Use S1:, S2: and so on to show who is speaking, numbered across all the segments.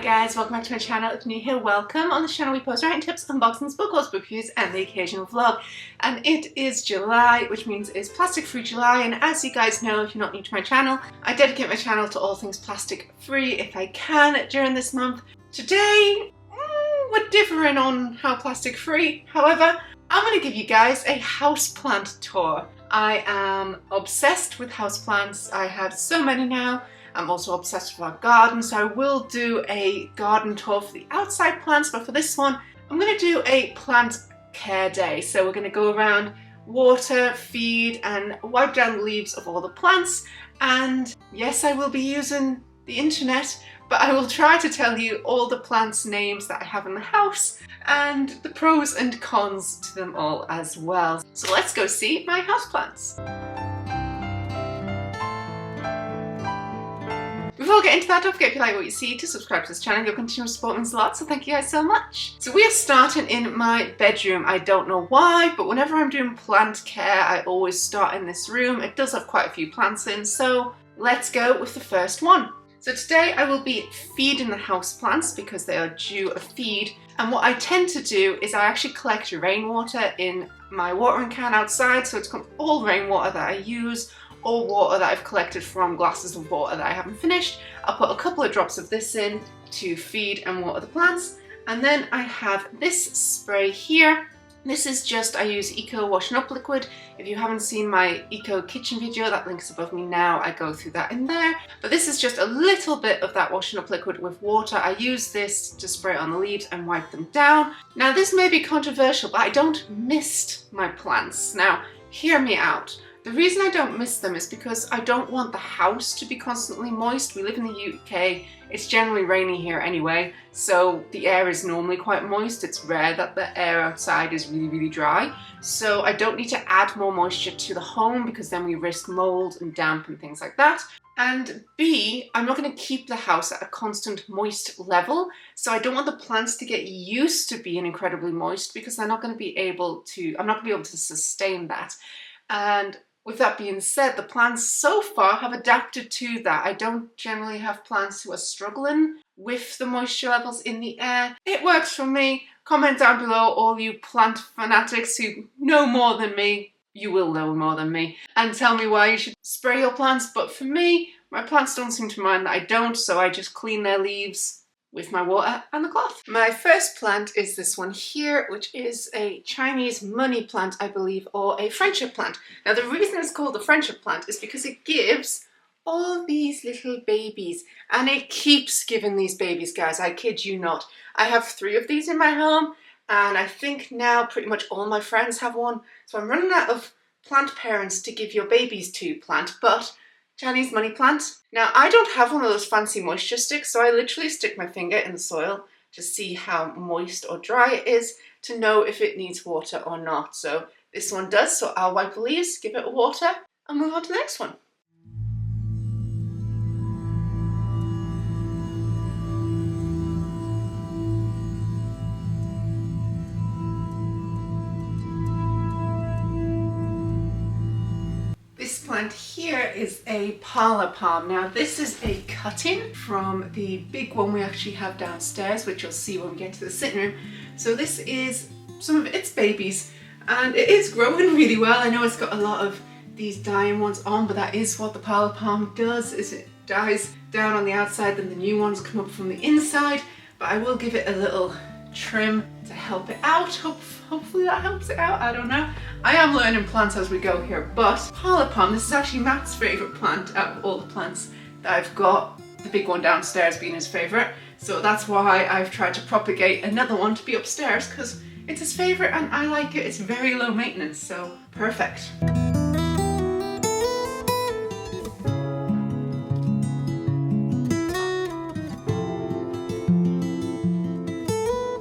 S1: guys, welcome back to my channel. If you're new here, welcome. On this channel we post writing tips, unboxings, book hauls, book reviews and the occasional vlog. And it is July, which means it's Plastic Free July, and as you guys know, if you're not new to my channel, I dedicate my channel to all things plastic free if I can during this month. Today, we're differing on how plastic free. However, I'm going to give you guys a houseplant tour. I am obsessed with houseplants. I have so many now. I'm also obsessed with our garden, so I will do a garden tour for the outside plants, but for this one, I'm going to do a plant care day. So we're going to go around, water, feed, and wipe down the leaves of all the plants. And yes, I will be using the internet, but I will try to tell you all the plants' names that I have in the house and the pros and cons to them all as well. So let's go see my houseplants. Before we get into that, don't forget if you like what you see to subscribe to this channel. Your continual support means a lot, so thank you guys so much. So we are starting in my bedroom. I don't know why, but whenever I'm doing plant care, I always start in this room. It does have quite a few plants in, so let's go with the first one. So today I will be feeding the houseplants because they are due a feed. And what I tend to do is I actually collect rainwater in my watering can outside, so it's got all rainwater that I use, or water that I've collected from glasses of water that I haven't finished. I'll put a couple of drops of this in to feed and water the plants. And then I have this spray here. This is just, I use Eco Washing Up Liquid. If you haven't seen my Eco Kitchen video, that link is above me now. I go through that in there. But this is just a little bit of that washing up liquid with water. I use this to spray on the leaves and wipe them down. Now this may be controversial, but I don't mist my plants. Now, hear me out. The reason I don't mist them is because I don't want the house to be constantly moist. We live in the UK, it's generally rainy here anyway, so the air is normally quite moist. It's rare that the air outside is really dry. So I don't need to add more moisture to the home because then we risk mold and damp and things like that. And B, I'm not going to keep the house at a constant moist level, so I don't want the plants to get used to being incredibly moist because they're not going to be able to, I'm not going to be able to sustain that. And with that being said, the plants so far have adapted to that. I don't generally have plants who are struggling with the moisture levels in the air. It works for me. Comment down below, all you plant fanatics who know more than me. You will know more than me. And tell me why you should spray your plants. But for me, my plants don't seem to mind that I don't, so I just clean their leaves with my water and the cloth. My first plant is this one here, which is a Chinese money plant, I believe, or a friendship plant. Now the reason it's called the friendship plant is because it gives all these little babies, and it keeps giving these babies, guys, I kid you not. I have 3 of these in my home, and I think now pretty much all my friends have one, so I'm running out of plant parents to give your babies to plant, but Chinese money plant. Now I don't have one of those fancy moisture sticks, so I literally stick my finger in the soil to see how moist or dry it is to know if it needs water or not. So this one does, so I'll wipe the leaves, give it water, and move on to the next one. This plant here is a parlor palm. Now this is a cutting from the big one we actually have downstairs, which you'll see when we get to the sitting room. So this is some of its babies, and it is growing really well. I know it's got a lot of these dying ones on, but that is what the parlor palm does, is it dies down on the outside, then the new ones come up from the inside. But I will give it a little trim to help it out. Hopefully that helps it out, I don't know. I am learning plants as we go here, but parlor palm, this is actually Matt's favourite plant out of all the plants that I've got, the big one downstairs being his favourite. So that's why I've tried to propagate another one to be upstairs, because it's his favourite and I like it. It's very low maintenance, so perfect.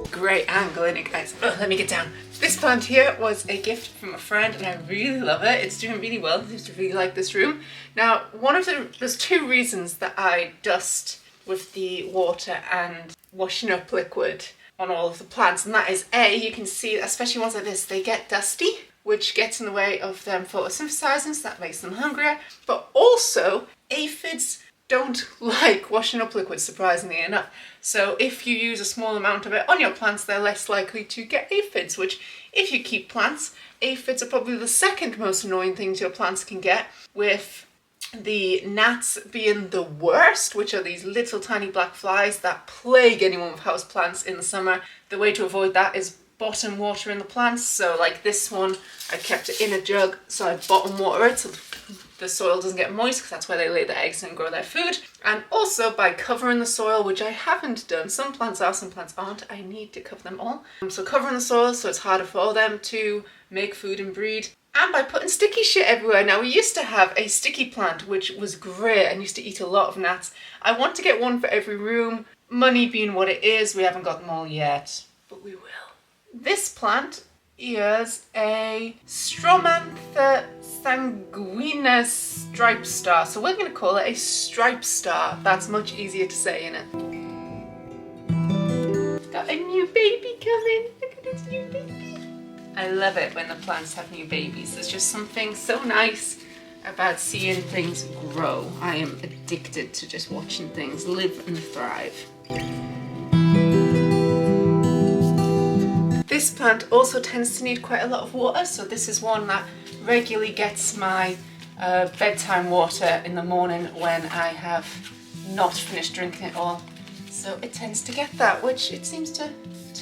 S1: Great angle in it, guys. Oh, let me get down. This plant here was a gift from a friend and I really love it. It's doing really well. I used to really like this room. Now, there's 2 reasons that I dust with the water and washing up liquid on all of the plants, and that is A, you can see, especially ones like this, they get dusty, which gets in the way of them photosynthesizing, so that makes them hungrier, but also aphids don't like washing up liquids, surprisingly enough. So if you use a small amount of it on your plants, they're less likely to get aphids, which if you keep plants, aphids are probably the second most annoying things your plants can get, with the gnats being the worst, which are these little tiny black flies that plague anyone with houseplants in the summer. The way to avoid that is bottom water in the plants. So like this one, I kept it in a jug, so I bottom water it so the soil doesn't get moist, because that's where they lay their eggs and grow their food. And also by covering the soil, which I haven't done. Some plants are, some plants aren't. I need to cover them all. So covering the soil so it's harder for them to make food and breed. And by putting sticky shit everywhere. Now, we used to have a sticky plant, which was great and used to eat a lot of gnats. I want to get one for every room. Money being what it is, we haven't got them all yet, but we will. This plant is a Stromantha sanguina stripe star. So we're going to call it a stripe star. That's much easier to say, innit? Got a new baby coming. Look at this new baby. I love it when the plants have new babies. There's just something so nice about seeing things grow. I am addicted to just watching things live and thrive. This plant also tends to need quite a lot of water, so this is one that regularly gets my bedtime water in the morning when I have not finished drinking it all. So it tends to get that, which it seems to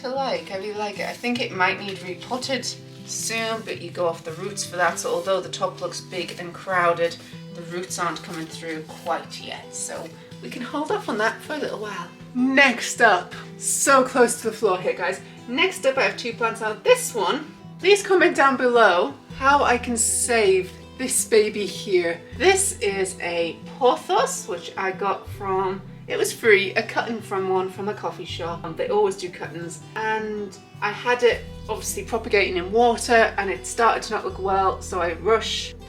S1: like. I really like it. I think it might need repotted soon, but you go off the roots for that. So although the top looks big and crowded, the roots aren't coming through quite yet. So we can hold off on that for a little while. Next up, so close to the floor here, guys. Next up, I have two plants out. This one, please comment down below how I can save this baby here. This is a pothos, which I got from, it was free, a cutting from one from a coffee shop. They always do cuttings. And I had it obviously propagating in water and it started to not look well, so I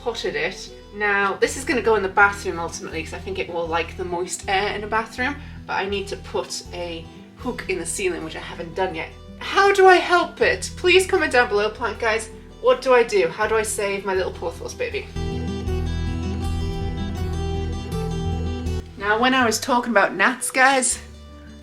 S1: potted it. Now, this is going to go in the bathroom ultimately because I think it will like the moist air in a bathroom, but I need to put a hook in the ceiling, which I haven't done yet. How do I help it? Please comment down below, plant guys. What do I do? How do I save my little pothos baby? Now, when I was talking about gnats, guys,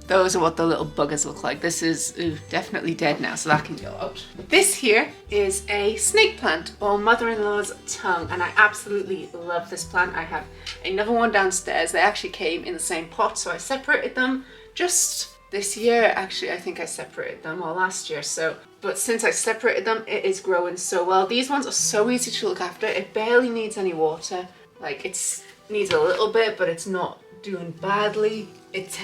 S1: those are what the little buggers look like. This is definitely dead now, so that can go out. This here is a snake plant, or mother-in-law's tongue, and I absolutely love this plant. I have another one downstairs. They actually came in the same pot, so I separated them just this year. Actually, I think I separated them all last year. But since I separated them, it is growing so well. These ones are so easy to look after. It barely needs any water. Like, it needs a little bit, but it's not doing badly. It's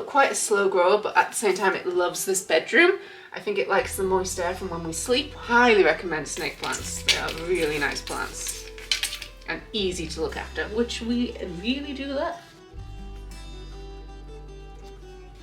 S1: quite a slow grower, but at the same time it loves this bedroom. I think it likes the moist air from when we sleep. Highly recommend snake plants. They are really nice plants and easy to look after, which we really do that.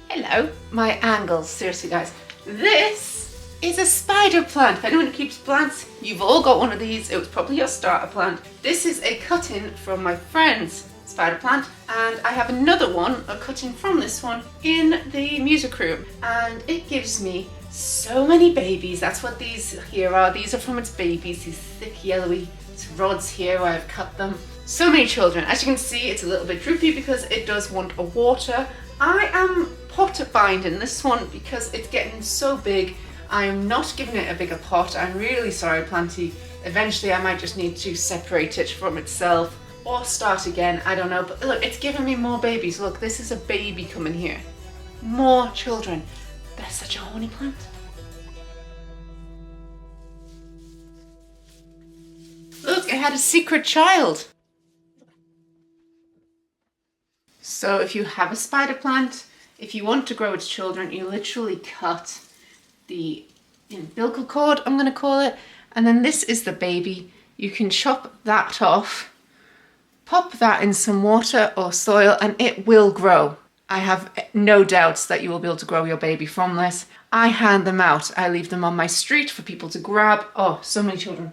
S1: Hello, my angles, seriously guys. This is a spider plant. If anyone keeps plants, you've all got one of these. It was probably your starter plant. This is a cut-in from my friend's spider plant, and I have another one, a cut-in from this one, in the music room, and it gives me so many babies. That's what these here are. These are from its babies, these thick yellowy rods here where I've cut them. So many children. As you can see, it's a little bit droopy because it does want a water. I am pot binding this one because it's getting so big. I am not giving it a bigger pot. I'm really sorry, planty. Eventually I might just need to separate it from itself or start again, I don't know. But look, it's giving me more babies. Look, this is a baby coming here. More children. They're such a horny plant. Look, it had a secret child. So if you have a spider plant, if you want to grow its children, you literally cut the umbilical cord, I'm going to call it, and then this is the baby. You can chop that off, pop that in some water or soil, and it will grow. I have no doubts that you will be able to grow your baby from this. I hand them out. I leave them on my street for people to grab. Oh, so many children.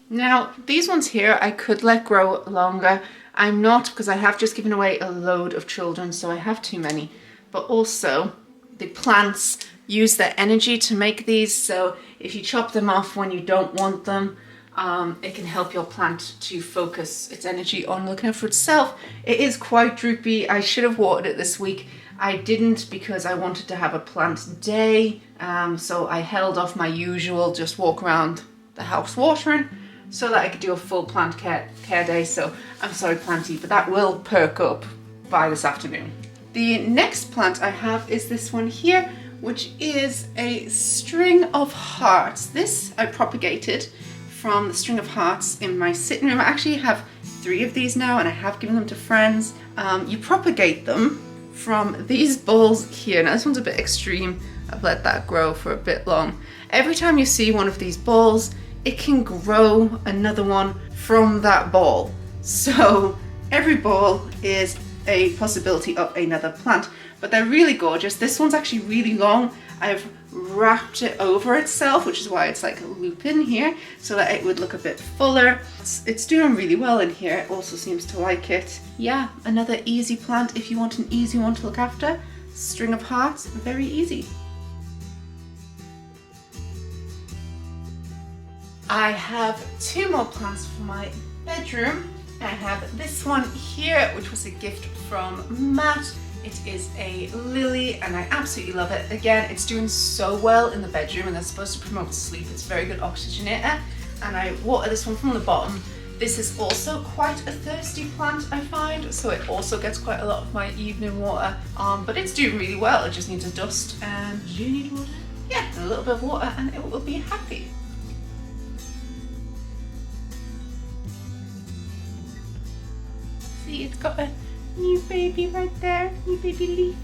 S1: Now, these ones here I could let grow longer. I'm not, because I have just given away a load of children, so I have too many. But also, the plants use their energy to make these, so if you chop them off when you don't want them, It can help your plant to focus its energy on looking after itself. It is quite droopy. I should have watered it this week. I didn't because I wanted to have a plant day, so I held off my usual just walk around the house watering so that I could do a full plant care day. So I'm sorry, planty, but that will perk up by this afternoon. The next plant I have is this one here, which is a string of hearts. This I propagated from the string of hearts in my sitting room. I actually have 3 of these now and I have given them to friends. You propagate them from these balls here. Now this one's a bit extreme. I've let that grow for a bit long. Every time you see one of these balls, it can grow another one from that ball. So every ball is a possibility of another plant, but they're really gorgeous. This one's actually really long. I've wrapped it over itself, which is why it's like a loop in here, so that it would look a bit fuller. It's doing really well in here. It also seems to like it. Yeah, another easy plant if you want an easy one to look after. String of hearts, very easy. I have 2 more plants for my bedroom. I have this one here, which was a gift from Matt. It is a lily and I absolutely love it. Again, it's doing so well in the bedroom and they're supposed to promote sleep. It's a very good oxygenator, and I water this one from the bottom. This is also quite a thirsty plant, I find, so it also gets quite a lot of my evening water, but it's doing really well. It just needs a dust. And do you need water? Yeah, a little bit of water and it will be happy. See, it's got a new baby right there, new baby leaf.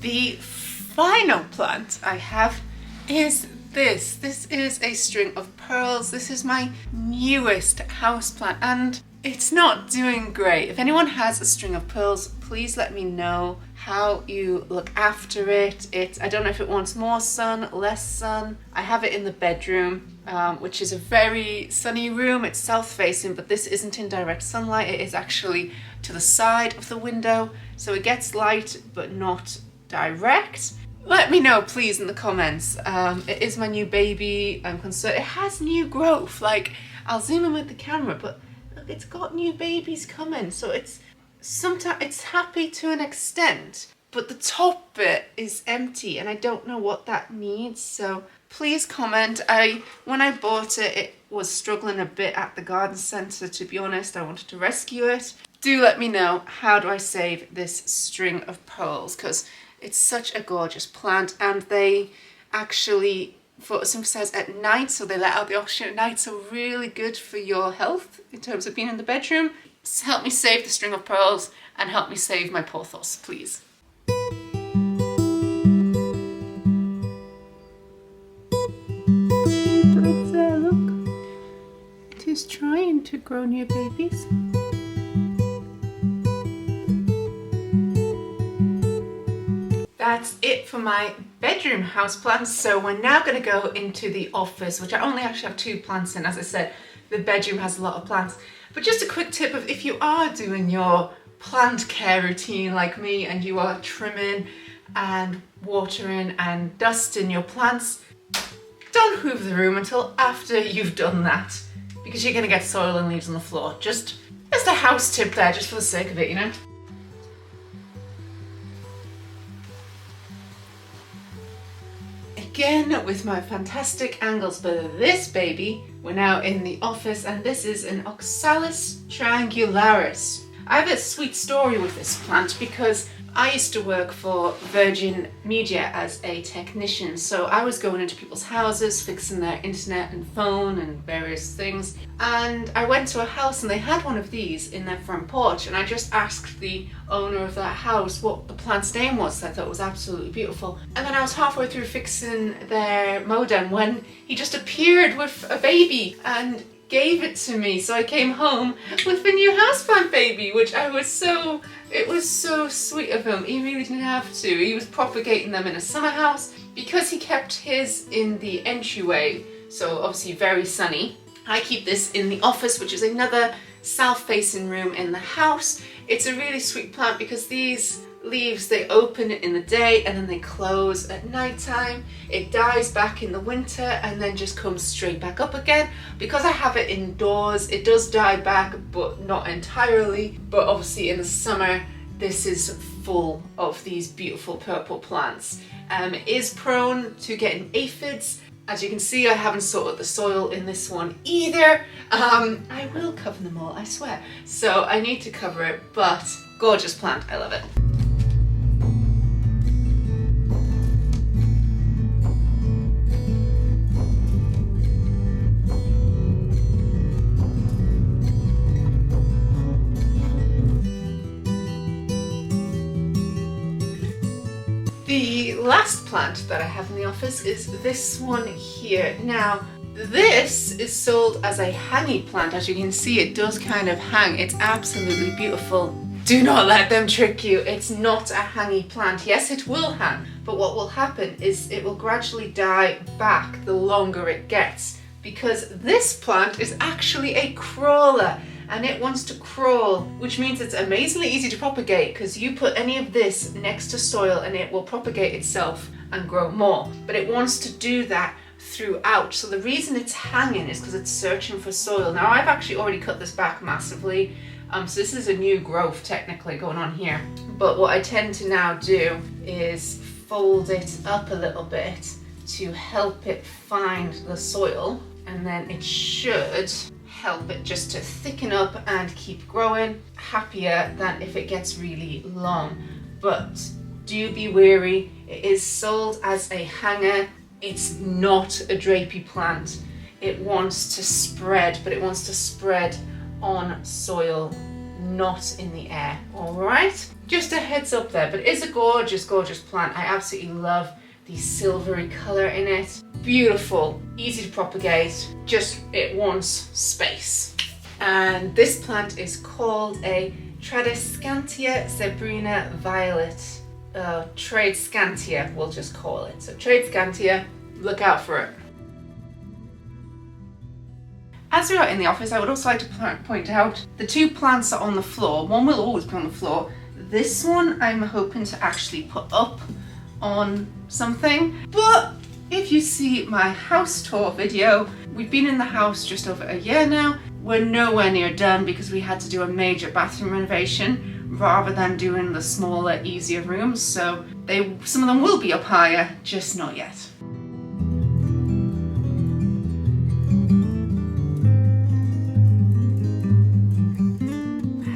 S1: The final plant I have is this. This is a string of pearls. This is my newest houseplant and it's not doing great. If anyone has a string of pearls, please let me know how you look after it. I don't know if it wants more sun, less sun. I have it in the bedroom, which is a very sunny room. It's south facing, but this isn't in direct sunlight. It is actually to the side of the window, so it gets light but not direct. Let me know please in the comments. It is my new baby. I'm concerned. It has new growth. Like, I'll zoom in with the camera, but look, it's got new babies coming. So it's happy to an extent, but the top bit is empty and I don't know what that means. So please comment. When I bought it, it was struggling a bit at the garden centre, to be honest. I wanted to rescue it. Do let me know, how do I save this string of pearls? Because it's such a gorgeous plant and they actually photosynthesize at night, so they let out the oxygen at night, so really good for your health in terms of being in the bedroom. So help me save the string of pearls and help me save my pothos, please. Look, it is trying to grow new babies. That's it for my bedroom houseplants. So we're now going to go into the office, which I only actually have 2 plants in. As I said, the bedroom has a lot of plants. But just a quick tip of if you are doing your plant care routine like me and you are trimming and watering and dusting your plants, don't hoover the room until after you've done that, because you're going to get soil and leaves on the floor. Just a house tip there, just for the sake of it, you know. Again with my fantastic angles, but this baby, we're now in the office and this is an Oxalis triangularis. I have a sweet story with this plant because I used to work for Virgin Media as a technician, so I was going into people's houses, fixing their internet and phone and various things, and I went to a house and they had one of these in their front porch, and I just asked the owner of that house what the plant's name was. I thought it was absolutely beautiful, and then I was halfway through fixing their modem when he just appeared with a baby and gave it to me. So I came home with a new houseplant baby, which it was so sweet of him. He really didn't have to. He was propagating them in a summer house because he kept his in the entryway, so obviously very sunny. I keep this in the office, which is another south-facing room in the house. It's a really sweet plant because these leaves, they open in the day and then they close at night time. It dies back in the winter and then just comes straight back up again. Because I have it indoors, it does die back, but not entirely. But obviously in the summer, this is full of these beautiful purple plants. It is prone to getting aphids. As you can see, I haven't sorted the soil in this one either. I will cover them all, I swear. So I need to cover it, but gorgeous plant, I love it. The last plant that I have in the office is this one here. Now, this is sold as a hanging plant. As you can see, it does kind of hang. It's absolutely beautiful. Do not let them trick you. It's not a hanging plant. Yes, it will hang, but what will happen is it will gradually die back the longer it gets, because this plant is actually a crawler. And it wants to crawl, which means it's amazingly easy to propagate because you put any of this next to soil and it will propagate itself and grow more. But it wants to do that throughout. So the reason it's hanging is because it's searching for soil. Now I've actually already cut this back massively. So this is a new growth technically going on here. But what I tend to now do is fold it up a little bit to help it find the soil, and then it should help it just to thicken up and keep growing, happier than if it gets really long. But do be wary, it is sold as a hanger. It's not a drapey plant. It wants to spread, but it wants to spread on soil, not in the air. All right, just a heads up there, but it is a gorgeous, gorgeous plant. I absolutely love the silvery color in it. Beautiful, easy to propagate, just it wants space. And this plant is called a Tradescantia zebrina violet. Tradescantia, we'll just call it. So Tradescantia, look out for it. As we are in the office, I would also like to point out the two plants are on the floor. One will always be on the floor. This one I'm hoping to actually put up on something, but if you see my house tour video, we've been in the house just over a year now. We're nowhere near done because we had to do a major bathroom renovation rather than doing the smaller, easier rooms. So some of them will be up higher, just not yet.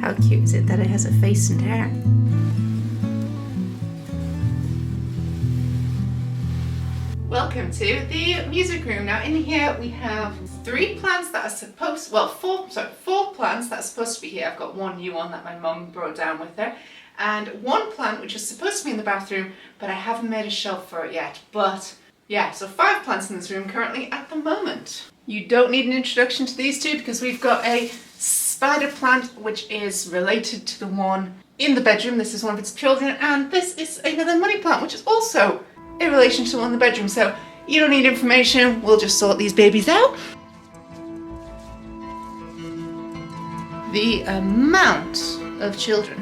S1: How cute is it that it has a face and hair? Welcome to the music room. Now in here we have four plants that are supposed to be here. I've got one new one that my mum brought down with her, and one plant which is supposed to be in the bathroom, but I haven't made a shelf for it yet. But yeah, so 5 plants in this room currently at the moment. You don't need an introduction to these two because we've got a spider plant which is related to the one in the bedroom. This is one of its children, and this is another money plant which is also in relation to the one in the bedroom. So you don't need information, we'll just sort these babies out. The amount of children.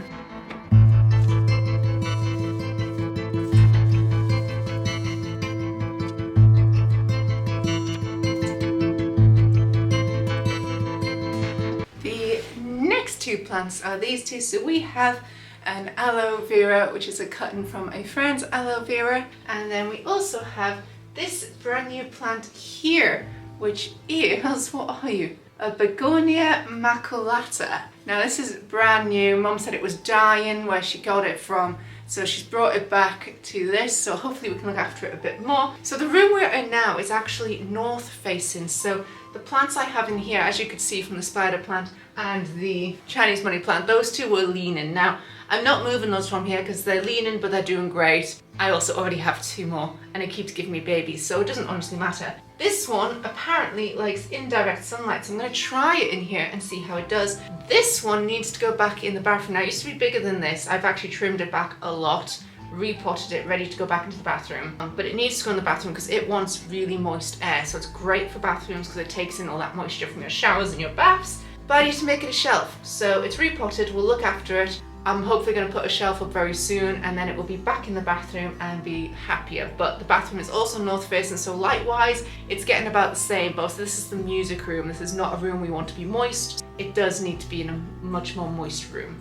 S1: The next two plants are these two. So we have an aloe vera, which is a cutting from a friend's aloe vera, and then we also have this brand new plant here, which is, what are you? A begonia maculata. Now this is brand new. Mum said it was dying where she got it from, so she's brought it back to this, so hopefully we can look after it a bit more. So the room we're in now is actually north facing, so the plants I have in here, as you could see from the spider plant and the Chinese money plant, those two were leaning. Now I'm not moving those from here because they're leaning, but they're doing great. I also already have 2 more and it keeps giving me babies, so it doesn't honestly matter. This one apparently likes indirect sunlight, so I'm going to try it in here and see how it does. This one needs to go back in the bathroom. Now it used to be bigger than this. I've actually trimmed it back a lot, repotted it, ready to go back into the bathroom. But it needs to go in the bathroom because it wants really moist air, so it's great for bathrooms because it takes in all that moisture from your showers and your baths. but I need to make it a shelf. So it's repotted, we'll look after it. I'm hopefully going to put a shelf up very soon, and then it will be back in the bathroom and be happier. But the bathroom is also north facing, so light wise it's getting about the same. But so this is the music room. This is not a room we want to be moist. It does need to be in a much more moist room.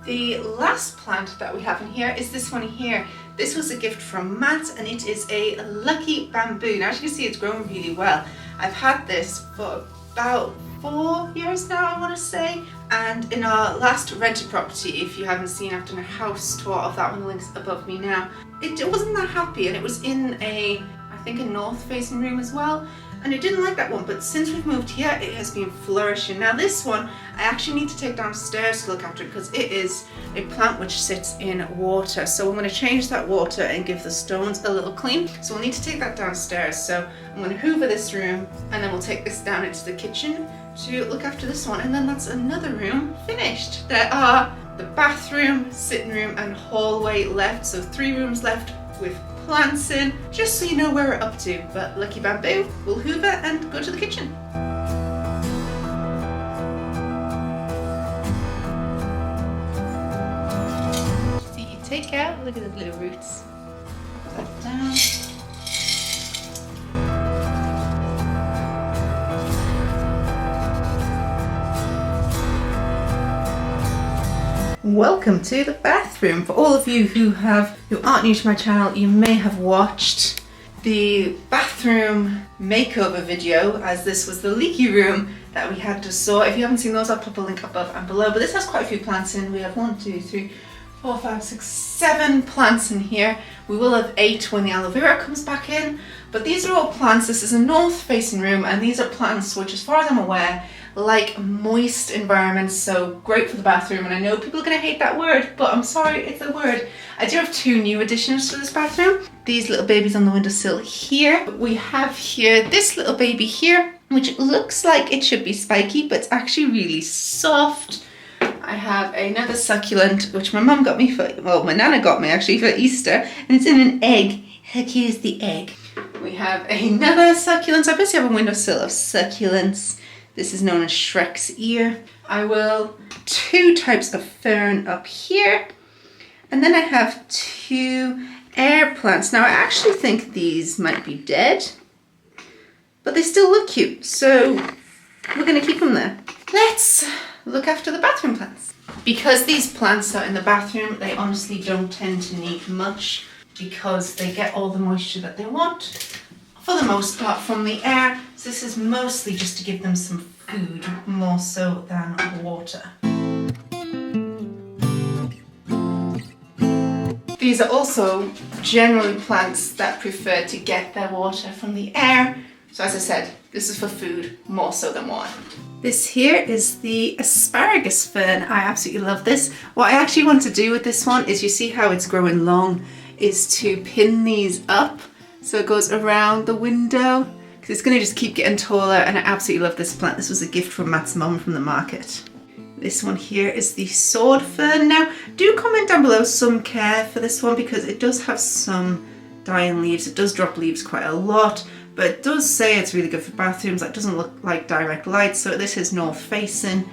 S1: The last plant that we have in here is this one here. This was a gift from Matt, and it is a lucky bamboo. Now as you can see, it's grown really well. I've had this for about 4 years now, I want to say. And in our last rented property, if you haven't seen, I've done a house tour of that one, the link's above me now. It wasn't that happy, and it was in I think a north facing room as well. And I didn't like that one, but since we've moved here, it has been flourishing. Now this one, I actually need to take downstairs to look after it because it is a plant which sits in water. So I'm going to change that water and give the stones a little clean. So we'll need to take that downstairs. So I'm going to hoover this room, and then we'll take this down into the kitchen to look after this one. And then that's another room finished. There are the bathroom, sitting room and hallway left. So 3 rooms left with plants in, just so you know where we're up to. But lucky bamboo, we'll hoover and go to the kitchen. See, you take out, look at the little roots. Put that down. Welcome to the bathroom. For all of you who aren't new to my channel, you may have watched the bathroom makeover video, as this was the leaky room that we had to sort. If you haven't seen those, I'll put a link above and below. But this has quite a few plants in. We have 1, 2, 3, 4, 5, 6, 7 plants in here. We will have 8 when the aloe vera comes back in. But these are all plants. This is a north facing room, and these are plants which, as far as I'm aware, like moist environments, so great for the bathroom. And I know people are going to hate that word, but I'm sorry, it's a word. I do have 2 new additions to this bathroom. These little babies on the windowsill here. We have here this little baby here, which looks like it should be spiky, but it's actually really soft. I have another succulent, which my mum got me my nana got me actually for Easter, and it's in an egg. How cute is the egg? We have another succulent. I basically have a windowsill of succulents. This is known as Shrek's ear. 2 types of fern up here. And then I have 2 air plants. Now I actually think these might be dead, but they still look cute. So we're gonna keep them there. Let's look after the bathroom plants. Because these plants are in the bathroom, they honestly don't tend to need much because they get all the moisture that they want, for the most part, from the air. So this is mostly just to give them some food, more so than water. These are also generally plants that prefer to get their water from the air. So as I said, this is for food more so than water. This here is the asparagus fern. I absolutely love this. What I actually want to do with this one is, you see how it's growing long, is to pin these up so it goes around the window, because it's going to just keep getting taller, and I absolutely love this plant. This was a gift from Matt's mum from the market. This one here is the sword fern. Now, do comment down below some care for this one, because it does have some dying leaves. It does drop leaves quite a lot, but it does say it's really good for bathrooms. That doesn't look like direct light, so this is north facing.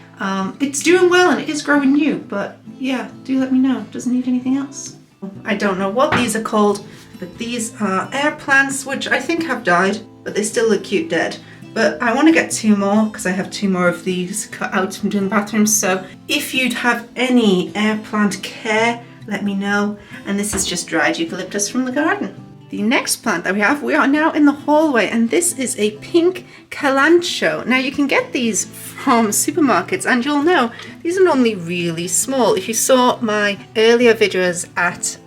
S1: It's doing well and it is growing new, but yeah, do let me know. It doesn't need anything else. I don't know what these are called, but these are air plants, which I think have died, but they still look cute dead. But I want to get 2 more, because I have 2 more of these cut out from doing the bathroom. So if you'd have any air plant care, let me know. And this is just dried eucalyptus from the garden. The next plant that we are now in the hallway, and this is a pink calancho. Now you can get these from supermarkets, and you'll know these are normally really small. If you saw my earlier videos at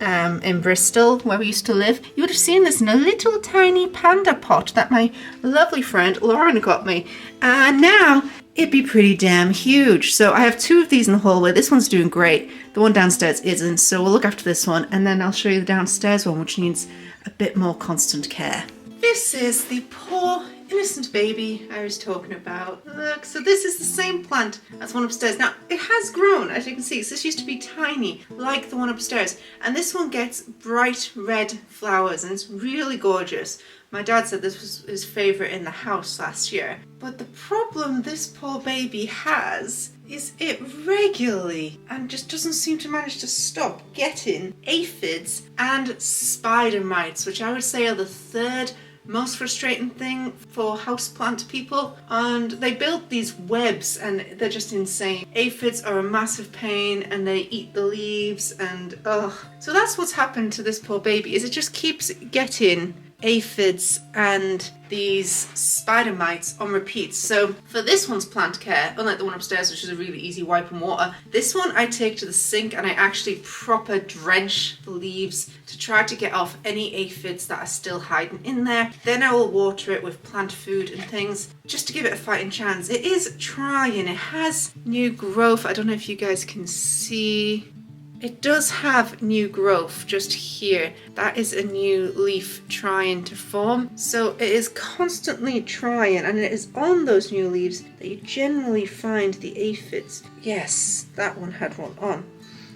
S1: in Bristol, where we used to live, you would have seen this in a little tiny panda pot that my lovely friend Lauren got me, and now it'd be pretty damn huge. So I have 2 of these in the hallway. This one's doing great. The one downstairs isn't, so we'll look after this one, and then I'll show you the downstairs one, which needs a bit more constant care. This is the poor innocent baby I was talking about. Look, so this is the same plant as one upstairs. Now, it has grown, as you can see. So this used to be tiny, like the one upstairs. And this one gets bright red flowers, and it's really gorgeous. My dad said this was his favourite in the house last year. But the problem this poor baby has is it regularly and just doesn't seem to manage to stop getting aphids and spider mites, which I would say are the third most frustrating thing for houseplant people. And they build these webs and they're just insane. Aphids are a massive pain and they eat the leaves and ugh. So that's what's happened to this poor baby, is it just keeps getting aphids and these spider mites on repeat. So for this one's plant care, unlike the one upstairs, which is a really easy wipe and water, this one I take to the sink and I actually proper drench the leaves to try to get off any aphids that are still hiding in there. Then I will water it with plant food and things just to give it a fighting chance. It is trying, it has new growth. I don't know if you guys can see. It does have new growth just here. That is a new leaf trying to form. So it is constantly trying, and it is on those new leaves that you generally find the aphids. Yes, that one had one on.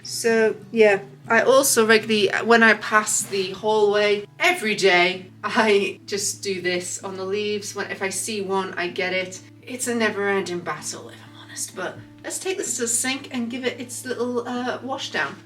S1: So yeah, I also regularly, when I pass the hallway every day, I just do this on the leaves. If I see one, I get it. It's a never-ending battle, if I'm honest, but let's take this to the sink and give it its little wash down.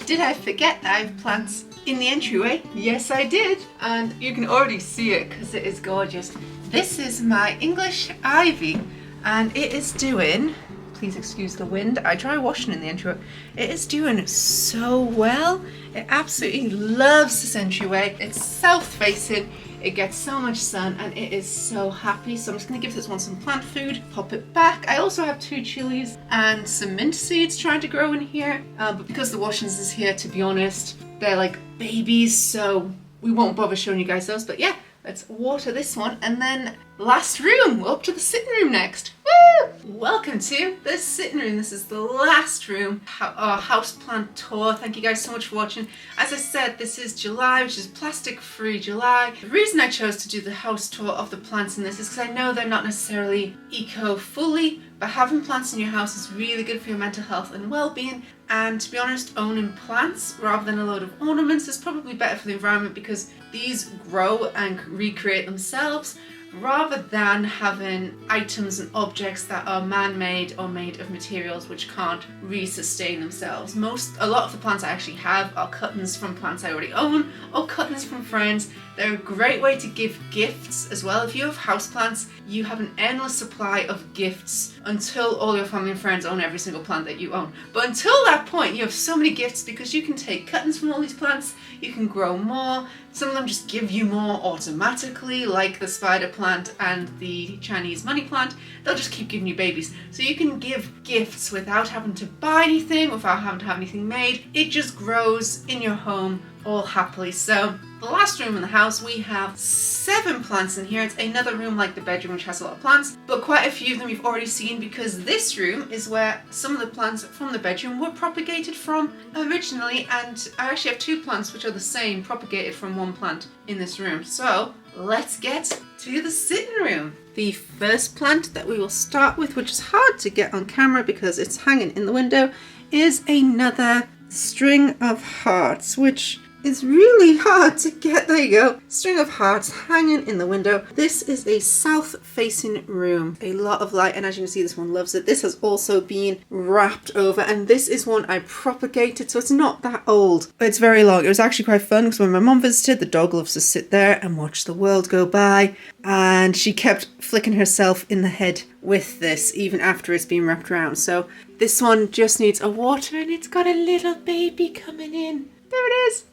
S1: Did I forget that I have plants in the entryway? Yes, I did. And you can already see it because it is gorgeous. This is my English ivy and it is doing, please excuse the wind, I try washing in the entryway. It is doing so well. It absolutely loves this entryway. It's south facing, it gets so much sun and it is so happy. So I'm just going to give this one some plant food, pop it back. I also have 2 chilies and some mint seeds trying to grow in here. But because the washings is here, to be honest, they're like babies, so we won't bother showing you guys those. But yeah, let's water this one, and then last room, we're up to the sitting room next. Woo! Welcome to the sitting room. This is the last room, our houseplant tour. Thank you guys so much for watching. As I said, this is July, which is plastic-free July. The reason I chose to do the house tour of the plants in this is because I know they're not necessarily eco-fully, but having plants in your house is really good for your mental health and well-being. And to be honest, owning plants rather than a load of ornaments is probably better for the environment because these grow and recreate themselves, rather than having items and objects that are man-made or made of materials which can't resustain themselves. A lot of the plants I actually have are cuttings from plants I already own or cuttings from friends. They're a great way to give gifts as well. If you have houseplants, you have an endless supply of gifts until all your family and friends own every single plant that you own. But until that point, you have so many gifts because you can take cuttings from all these plants, you can grow more. Some of them just give you more automatically, like the spider plant and the Chinese money plant. They'll just keep giving you babies. So you can give gifts without having to buy anything, without having to have anything made. It just grows in your home all happily. So the last room in the house, we have 7 plants in here. It's another room like the bedroom, which has a lot of plants, but quite a few of them you've already seen because this room is where some of the plants from the bedroom were propagated from originally, and I actually have 2 plants which are the same, propagated from one plant in this room. So let's get to the sitting room. The first plant that we will start with, which is hard to get on camera because it's hanging in the window, is another string of hearts, which is really hard to get. There you go. String of hearts hanging in the window. This is a south-facing room. A lot of light, and as you can see, this one loves it. This has also been wrapped over, and this is one I propagated, so it's not that old. It's very long. It was actually quite fun because when my mom visited, the dog loves to sit there and watch the world go by, and she kept flicking herself in the head with this even after it's been wrapped around. So this one just needs a water, and it's got a little baby coming in. There it is.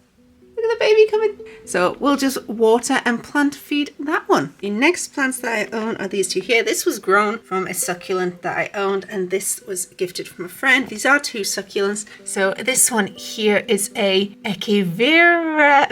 S1: Look at the baby coming. So we'll just water and plant feed that one. The next plants that I own are these 2 here. This was grown from a succulent that I owned, and this was gifted from a friend. These are 2 succulents. So this one here is a Echeveria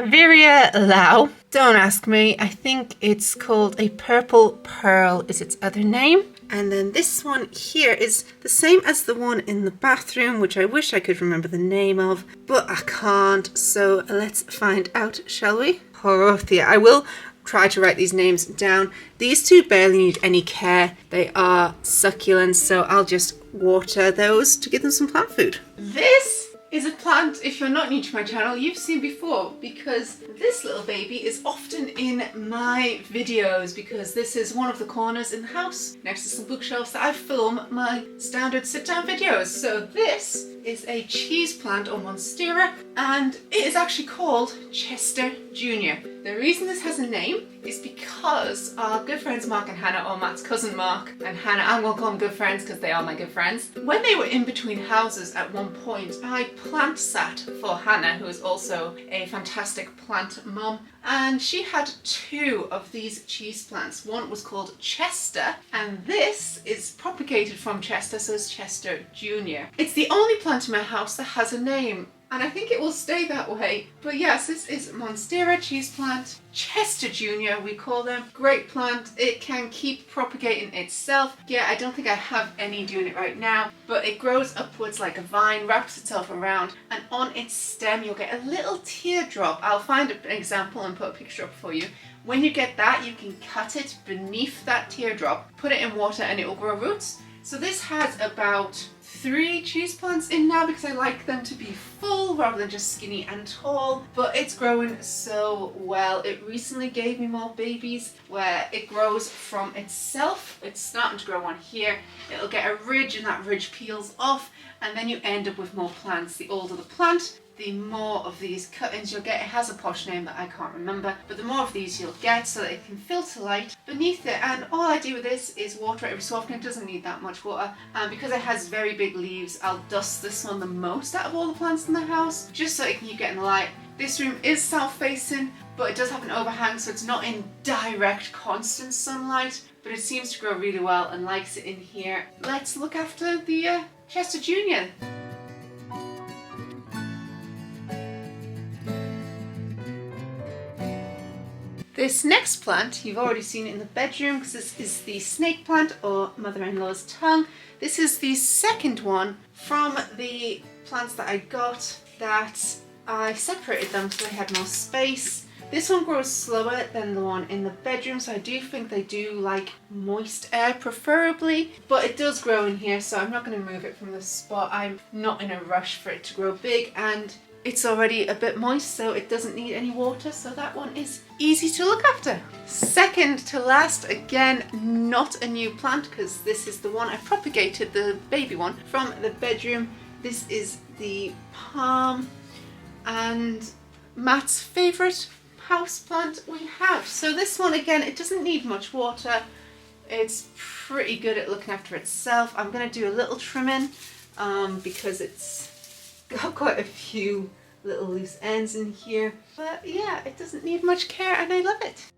S1: Lau. Don't ask me. I think it's called a purple pearl is its other name. And then this one here is the same as the one in the bathroom, which I wish I could remember the name of, but I can't. So let's find out, shall we? Oh, yeah, I will try to write these names down. These two barely need any care. They are succulents, so I'll just water those to give them some plant food. This is a plant, if you're not new to my channel, you've seen before, because this little baby is often in my videos, because this is one of the corners in the house next to some bookshelves that I film my standard sit-down videos. So this is a cheese plant or monstera, and it is actually called Chester Jr. The reason this has a name is because our good friends Mark and Hannah, or Matt's cousin Mark and Hannah, I'm going to call them good friends because they are my good friends. When they were in between houses at one point, I plant sat for Hannah, who is also a fantastic plant mum, and she had two of these cheese plants. One was called Chester, and this is propagated from Chester, so it's Chester Jr. It's the only plant in my house that has a name, and I think it will stay that way. But yes, this is Monstera cheese plant, Chester Jr. we call them. Great plant. It can keep propagating itself. Yeah, I don't think I have any doing it right now, but it grows upwards like a vine, wraps itself around, and on its stem you'll get a little teardrop. I'll find an example and put a picture up for you. When you get that, you can cut it beneath that teardrop, put it in water, and it will grow roots. So this has about 3 cheese plants in now because I like them to be full rather than just skinny and tall, but it's growing so well. It recently gave me more babies where it grows from itself. It's starting to grow on here. It'll get a ridge and that ridge peels off, and then you end up with more plants. The older the plant, the more of these cuttings you'll get. It has a posh name that I can't remember, but the more of these you'll get so that it can filter light beneath it. And all I do with this is water it every so often. It doesn't need that much water, and because it has very big leaves, I'll dust this one the most out of all the plants in the house, just so it can keep getting light. This room is south-facing, but it does have an overhang, so it's not in direct constant sunlight, but it seems to grow really well and likes it in here. Let's look after the Chester Jr. This next plant you've already seen in the bedroom, because this is the snake plant or mother-in-law's tongue. This is the second one from the plants that I got that I separated them so they had more space. This one grows slower than the one in the bedroom, so I do think they do like moist air preferably, but it does grow in here, so I'm not going to move it from the spot. I'm not in a rush for it to grow big, and it's already a bit moist, so it doesn't need any water, so that one is easy to look after. Second to last, again, not a new plant, because this is the one I propagated, the baby one, from the bedroom. This is the palm, and Matt's favourite house plant we have. So this one, again, it doesn't need much water. It's pretty good at looking after itself. I'm going to do a little trimming because it's got quite a few little loose ends in here, but yeah, it doesn't need much care and I love it.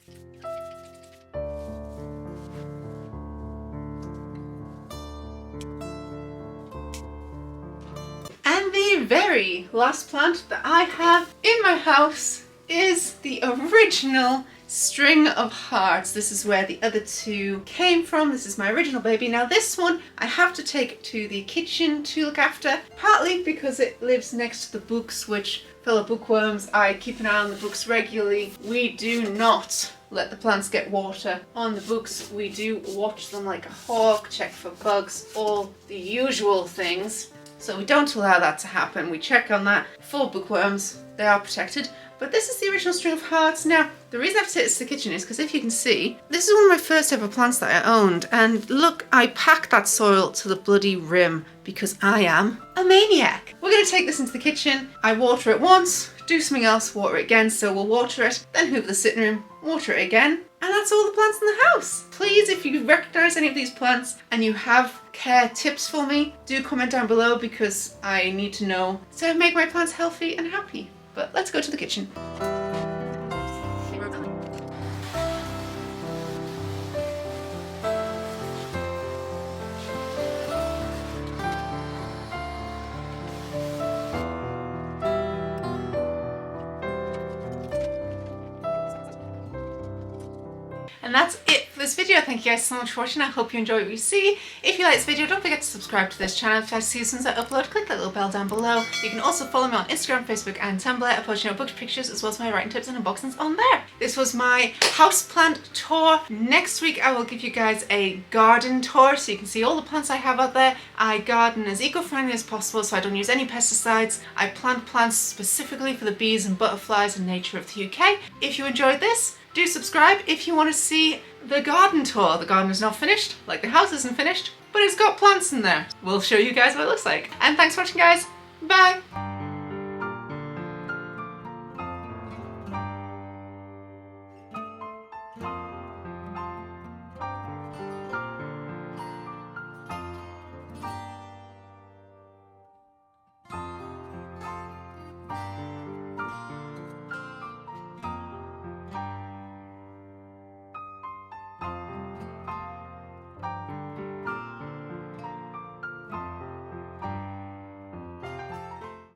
S1: And the very last plant that I have in my house is the original string of hearts. This is where the other two came from. This is my original baby. Now this one I have to take to the kitchen to look after, partly because it lives next to the books, which fellow bookworms, I keep an eye on the books regularly. We do not let the plants get water on the books. We do watch them like a hawk, check for bugs, all the usual things. So we don't allow that to happen. We check on that for bookworms. They are protected. But this is the original string of hearts. Now, the reason I have to take this to the kitchen is because if you can see, this is one of my first ever plants that I owned. And look, I packed that soil to the bloody rim because I am a maniac. We're going to take this into the kitchen. I water it once, do something else, water it again. So we'll water it, then hoover the sitting room, water it again. And that's all the plants in the house. Please, if you recognize any of these plants and you have care tips for me, do comment down below because I need to know to make my plants healthy and happy. But let's go to the kitchen. And that's it for this video. Thank you guys so much for watching. I hope you enjoy what you see. If you like this video, don't forget to subscribe to this channel to see as soon as I upload. Click that little bell down below. You can also follow me on Instagram, Facebook and Tumblr. I post notebook pictures as well as my writing tips and unboxings on there. This was my houseplant tour. Next week I will give you guys a garden tour so you can see all the plants I have out there. I garden as eco-friendly as possible, so I don't use any pesticides. I plant plants specifically for the bees and butterflies and nature of the UK. If you enjoyed this, do subscribe if you want to see the garden tour. The garden is not finished, like the house isn't finished, but it's got plants in there. We'll show you guys what it looks like. And thanks for watching, guys. Bye!